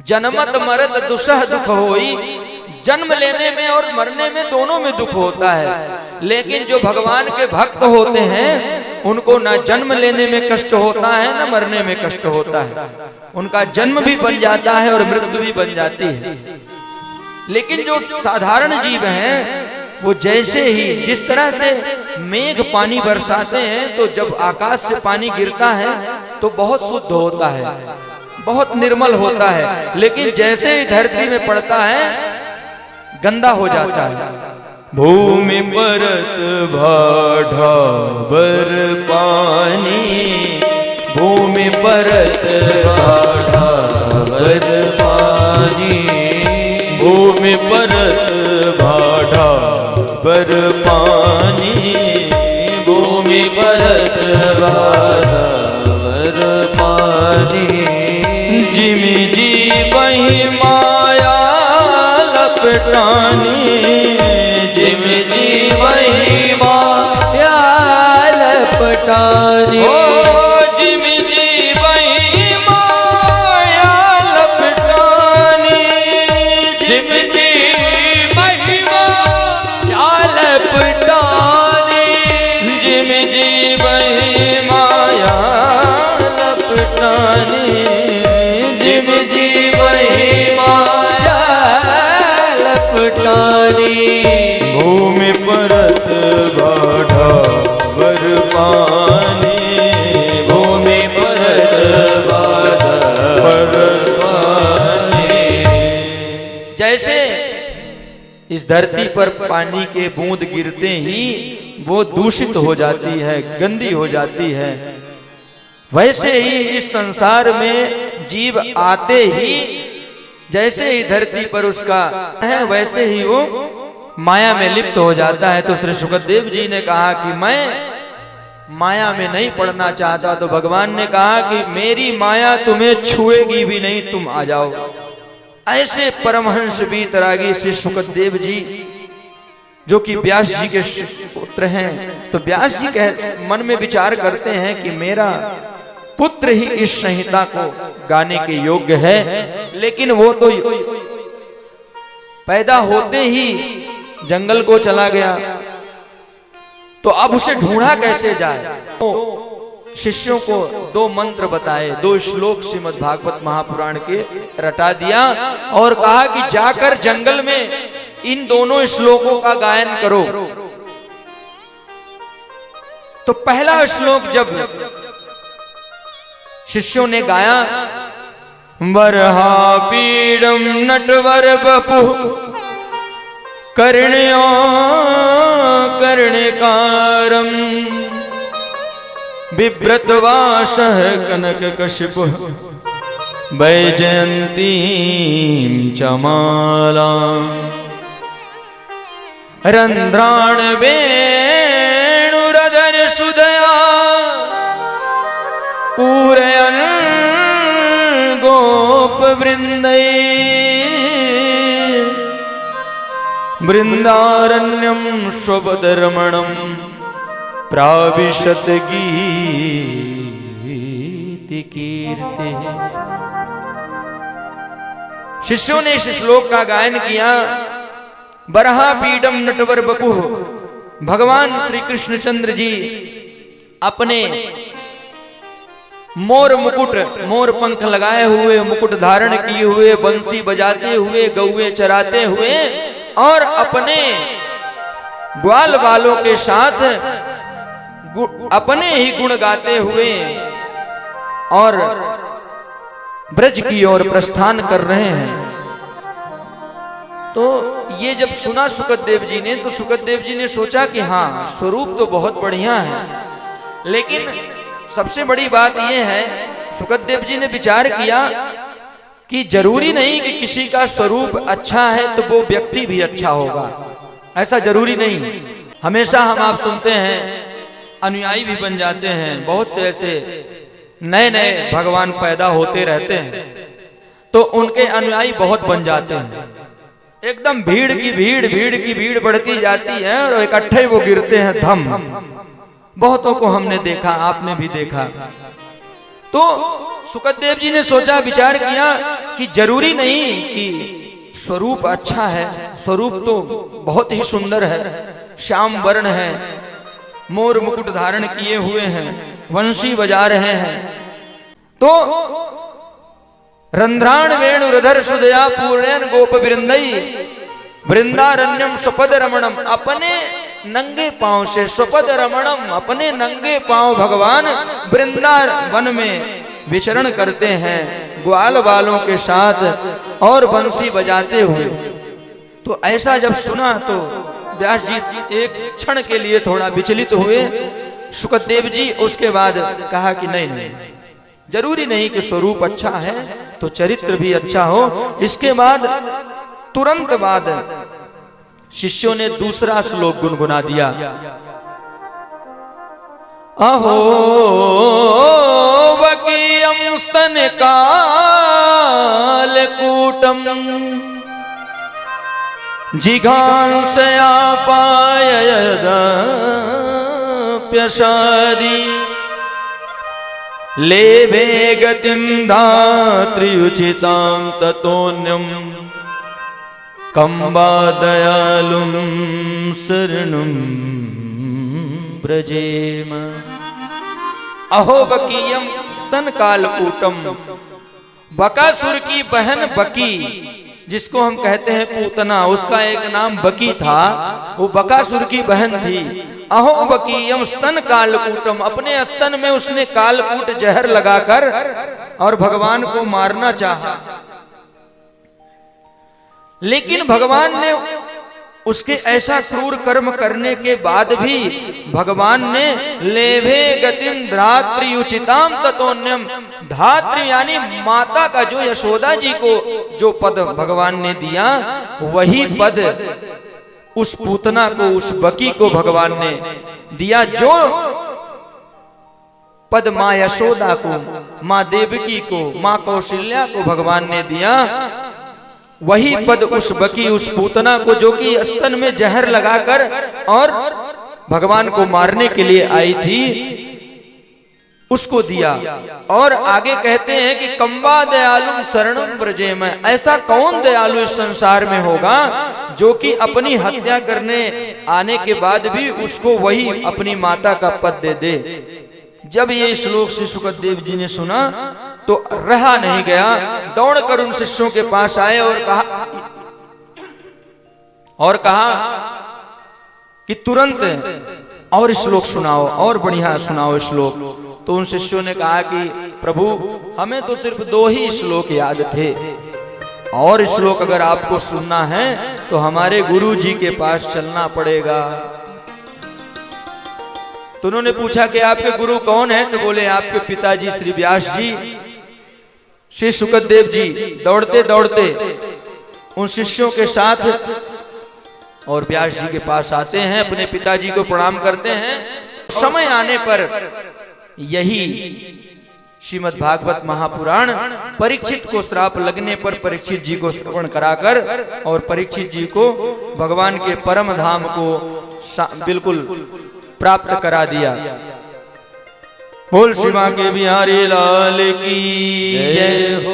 जन्मत मरत दुसह दुख होई, जन्म लेने में और मरने में दोनों में दुख होता है। लेकिन जो भगवान के भक्त होते हैं उनको ना जन्म लेने में कष्ट होता है ना मरने में कष्ट होता है। उनका जन्म भी बन जाता है और मृत्यु भी बन जाती है। लेकिन जो साधारण जीव हैं वो जैसे ही जिस तरह से मेघ पानी बरसाते हैं तो जब आकाश से पानी गिरता है तो बहुत शुद्ध होता है, बहुत निर्मल होता है। लेकिन जैसे ही धरती में पड़ता है गंदा हो जाता है। भूमि परत भाढ़ा बर पानी, भूमि परत भाढ़ा बर पानी, भूमि परत भाढ़ा बर पानी, भूमि परत भाढ़ा बर पानी। जिमि जी बही माया लपटानी, जिमि जी बही माया लपटानी, जिमि जी बही माया लपटानी, जिमि जी बही माया लपटानी, जिमि जी बही माया लपटानी, जिमि जी बही माया लपटानी। भूमि परत भाढ़ा बर पानी, भूमि परत भाढ़ा बर पानी। जैसे इस धरती पर पानी के बूंद गिरते ही वो दूषित हो जाती है, गंदी हो जाती है, वैसे ही इस संसार में जीव आते ही जैसे ही धरती पर उसका है वैसे ही वो माया में लिप्त हो जाता है। तो श्री सुखदेव जी ने कहा कि मैं माया में नहीं पड़ना चाहता, तो भगवान ने कहा कि मेरी माया तुम्हें छुएगी भी नहीं, तुम आ जाओ। ऐसे परमहंस वीतरागी श्री सुखदेव जी जो कि व्यास जी के पुत्र हैं, तो व्यास जी के मन में विचार करते हैं कि मेरा पुत्र ही इस संहिता को गाने के योग्य है। लेकिन वो तो पैदा होते ही जंगल को चला गया, तो अब उसे ढूंढा कैसे जाए। तो शिष्यों को 2 मंत्र बताए, 2 श्लोक श्रीमद् भागवत महापुराण के रटा दिया और कहा कि जाकर जंगल में इन दोनों श्लोकों का गायन करो। तो पहला श्लोक जब शिष्यों ने गाया, वरहा पीडम नटवर बपु कर्ण्यो कर्णिकारम, बिभ्रतवासः कनककशिपु वैजयन्तीं च मालाम्, रन्ध्राण वेणुरधर सुदया पूरयन् गोप वृंदै, वृंदारण्यं स्वपदरमणं प्राविशत गीति कीर्ति। शिष्यों ने इस श्लोक का गायन किया। बरहा पीडम नटवर बपुः, भगवान श्री कृष्णचंद्र जी अपने मोर मुकुट, मोर पंख लगाए हुए, मुकुट धारण किए हुए, बंसी बजाते हुए, गौए चराते हुए और अपने ग्वाल बालों के साथ अपने ही गुण गाते हुए और ब्रज की ओर प्रस्थान कर रहे हैं। तो ये जब सुना सुखदेव जी ने, तो सुखदेव जी ने सोचा कि हाँ, स्वरूप तो बहुत बढ़िया है, लेकिन सबसे बड़ी बात यह है, सुखदेव जी ने विचार किया कि जरूरी नहीं कि किसी का स्वरूप अच्छा है तो वो व्यक्ति भी अच्छा होगा, ऐसा जरूरी नहीं। हमेशा हम आप सुनते हैं अनुयायी भी बन जाते हैं, बहुत से ऐसे नए नए भगवान पैदा होते रहते हैं, तो उनके अनुयायी बहुत बन जाते हैं। एकदम भीड़ की भीड़ बढ़ती जाती है और इकट्ठे वो गिरते हैं धम। बहुतों को हमने देखा, आपने भी देखा। तो सुखदेव जी ने सोचा, विचार किया कि जरूरी नहीं कि स्वरूप अच्छा है, स्वरूप तो बहुत ही सुंदर है, श्याम वर्ण है, मोर मुकुट धारण किए हुए हैं, वंशी बजा रहे हैं, तो रंध्राण वेणुरधर सुदया पूर्णेन गोप वृंदई वृंदारण्यम स्वपद रमणम, अपने नंगे पांव से स्वपद रमणम, अपने नंगे पांव भगवान वृंदावन में विचरण करते हैं ग्वाल बालों के साथ और बंसी बजाते हुए। तो ऐसा जब सुना तो व्यास जी एक क्षण के लिए थोड़ा विचलित हुए। सुखदेव जी उसके बाद कहा कि नहीं नहीं, जरूरी नहीं कि स्वरूप अच्छा है तो चरित्र भी अच्छा हो। इसके बाद तुरंत बाद शिष्यों ने दूसरा श्लोक गुनगुना दिया। अहो वकीयं स्तन काल कूटम जिघांसया पाययदप्यसादि लेभे गतिं धात्र्युचितां ततोऽन्यं कम्बा दयालुं शरणं व्रजेम। अहो बकीयम स्तन कालकूटम, बकासुर की बहन बकी, जिसको हम कहते हैं पूतना, उसका एक नाम बकी था, वो बकासुर की बहन थी। अहो बकीयम स्तन कालकूटम, अपने स्तन में उसने कालकूट जहर लगाकर और भगवान को मारना चाहा, लेकिन भगवान ने उसके ऐसा क्रूर कर्म करने के बाद भी भगवान ने लेभे गतिं धात्र्युचितां ततोऽन्यम, धात्री यानी माता का जो यशोदा जी को जो पद भगवान ने दिया, वही पद उस पूतना को, उस बकी को भगवान ने दिया। जो पद माँ यशोदा को, माँ देवकी को, माँ कौशल्या को भगवान ने दिया, वही पद उस बकी, उस पूतना को जो कि स्तन में जहर लगाकर और भगवान को मारने के लिए आई थी, उसको दिया। और आगे कहते हैं कि कम्बा दयालु शरणं व्रजेम, ऐसा कौन दयालु इस संसार में होगा जो कि अपनी हत्या करने आने के बाद भी उसको वही अपनी माता का पद दे दे। जब ये श्लोक श्री सुखदेव जी ने सुना तो रहा नहीं गया, दौड़कर उन शिष्यों के पास आए और कहा कि तुरंत और श्लोक सुनाओ, और बढ़िया सुनाओ श्लोक। तो उन शिष्यों ने कहा कि प्रभु हमें तो सिर्फ 2 ही श्लोक याद थे, और श्लोक अगर आपको सुनना है तो हमारे गुरु जी के पास चलना पड़ेगा। तो उन्होंने पूछा कि आपके गुरु कौन है? तो बोले आपके पिताजी श्री व्यास जी। श्री सुखदेव जी दौड़ते दौड़ते उन शिष्यों के साथ और व्यास जी के पास आते हैं, अपने पिताजी को प्रणाम करते हैं। समय आने पर यही श्रीमद् भागवत महापुराण परीक्षित को श्राप लगने पर परीक्षित जी को श्रवण कराकर और परीक्षित जी को भगवान के परम धाम को बिल्कुल प्राप्त करा दिया। बोल शिवा के बिहारी लाल की जय हो।